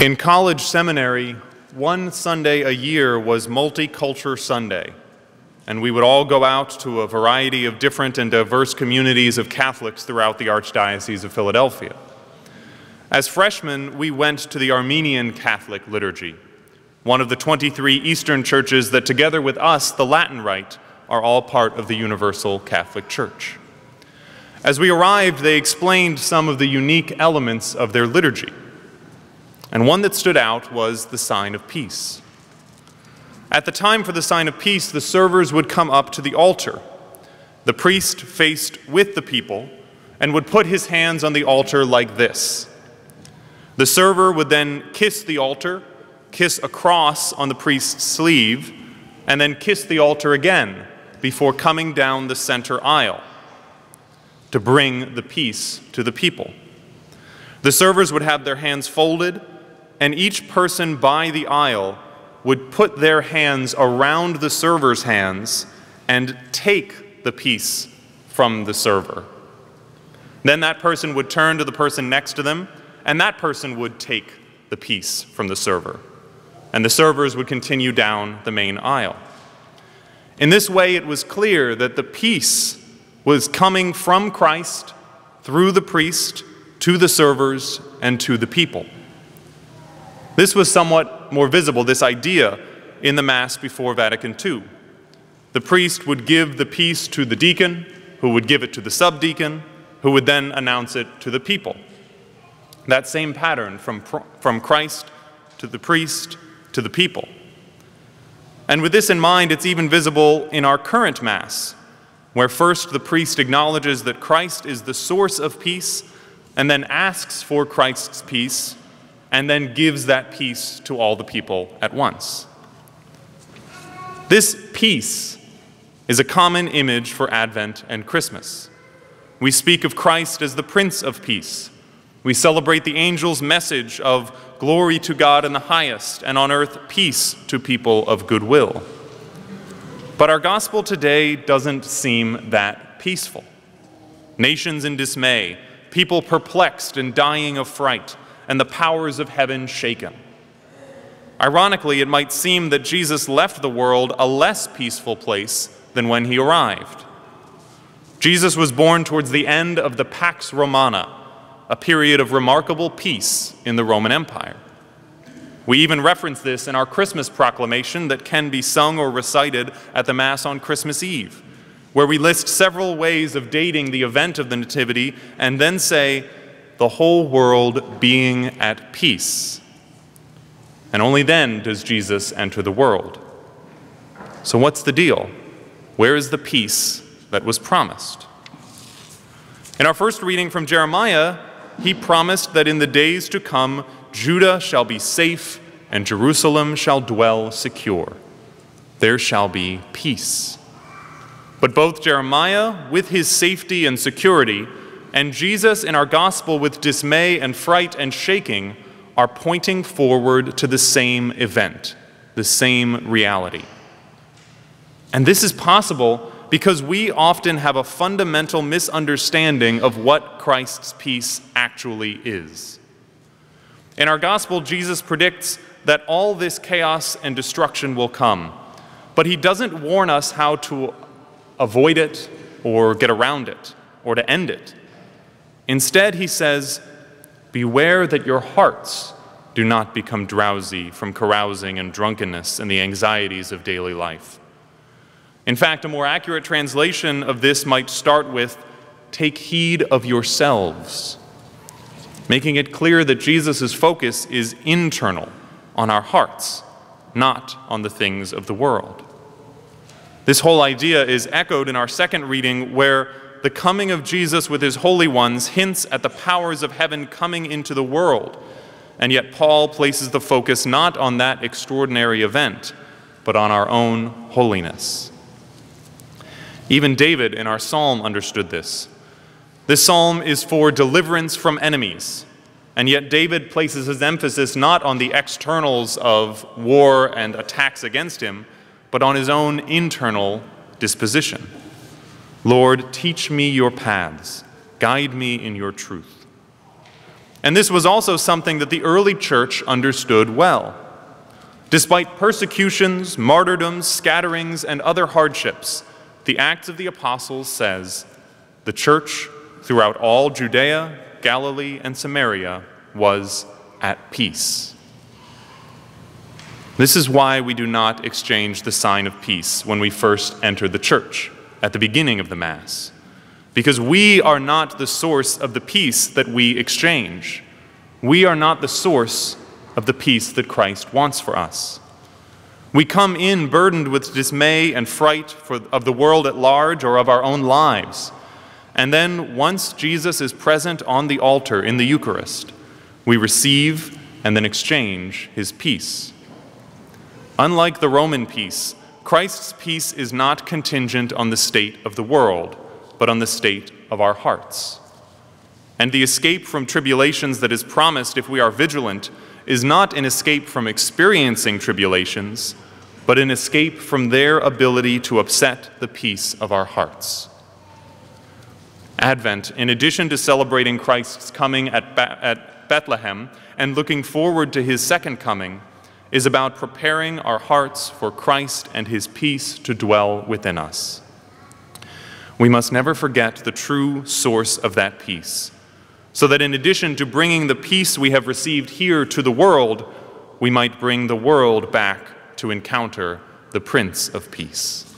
In college seminary, one Sunday a year was Multicultural Sunday, and we would all go out to a variety of different and diverse communities of Catholics throughout the Archdiocese of Philadelphia. As freshmen, we went to the Armenian Catholic liturgy, one of the 23 Eastern churches that, together with us, the Latin Rite, are all part of the Universal Catholic Church. As we arrived, they explained some of the unique elements of their liturgy, and one that stood out was the sign of peace. At the time for the sign of peace, the servers would come up to the altar. The priest faced with the people and would put his hands on the altar like this. The server would then kiss the altar, kiss a cross on the priest's sleeve, and then kiss the altar again before coming down the center aisle to bring the peace to the people. The servers would have their hands folded, and each person by the aisle would put their hands around the server's hands and take the peace from the server. Then that person would turn to the person next to them, and that person would take the peace from the server. And the servers would continue down the main aisle. In this way, it was clear that the peace was coming from Christ through the priest to the servers and to the people. This was somewhat more visible, this idea, in the Mass before Vatican II. The priest would give the peace to the deacon, who would give it to the subdeacon, who would then announce it to the people. That same pattern from Christ to the priest to the people. And with this in mind, it's even visible in our current Mass, where first the priest acknowledges that Christ is the source of peace, and then asks for Christ's peace, and then gives that peace to all the people at once. This peace is a common image for Advent and Christmas. We speak of Christ as the Prince of Peace. We celebrate the angel's message of glory to God in the highest, and on earth peace to people of good will. But our gospel today doesn't seem that peaceful. Nations in dismay, people perplexed and dying of fright, and the powers of heaven shaken. Ironically, it might seem that Jesus left the world a less peaceful place than when he arrived. Jesus was born towards the end of the Pax Romana, a period of remarkable peace in the Roman Empire. We even reference this in our Christmas proclamation that can be sung or recited at the Mass on Christmas Eve, where we list several ways of dating the event of the Nativity and then say, the whole world being at peace. And only then does Jesus enter the world. So what's the deal? Where is the peace that was promised? In our first reading from Jeremiah, he promised that in the days to come, Judah shall be safe and Jerusalem shall dwell secure. There shall be peace. But both Jeremiah, with his safety and security, and Jesus in our gospel with dismay and fright and shaking are pointing forward to the same event, the same reality. And this is possible because we often have a fundamental misunderstanding of what Christ's peace actually is. In our gospel, Jesus predicts that all this chaos and destruction will come, but he doesn't warn us how to avoid it or get around it or to end it. Instead, he says, beware that your hearts do not become drowsy from carousing and drunkenness and the anxieties of daily life. In fact, a more accurate translation of this might start with, take heed of yourselves, making it clear that Jesus' focus is internal, on our hearts, not on the things of the world. This whole idea is echoed in our second reading, where the coming of Jesus with his holy ones hints at the powers of heaven coming into the world, and yet Paul places the focus not on that extraordinary event, but on our own holiness. Even David in our psalm understood this. This psalm is for deliverance from enemies, and yet David places his emphasis not on the externals of war and attacks against him, but on his own internal disposition. Lord, teach me your paths, guide me in your truth. And this was also something that the early church understood well. Despite persecutions, martyrdoms, scatterings, and other hardships, the Acts of the Apostles says, the church throughout all Judea, Galilee, and Samaria was at peace. This is why we do not exchange the sign of peace when we first enter the church at the beginning of the Mass, because we are not the source of the peace that we exchange. We are not the source of the peace that Christ wants for us. We come in burdened with dismay and fright of the world at large or of our own lives. And then, once Jesus is present on the altar in the Eucharist, we receive and then exchange his peace. Unlike the Roman peace, Christ's peace is not contingent on the state of the world, but on the state of our hearts. And the escape from tribulations that is promised if we are vigilant is not an escape from experiencing tribulations, but an escape from their ability to upset the peace of our hearts. Advent, in addition to celebrating Christ's coming at Bethlehem and looking forward to his second coming, is about preparing our hearts for Christ and his peace to dwell within us. We must never forget the true source of that peace, so that in addition to bringing the peace we have received here to the world, we might bring the world back to encounter the Prince of Peace.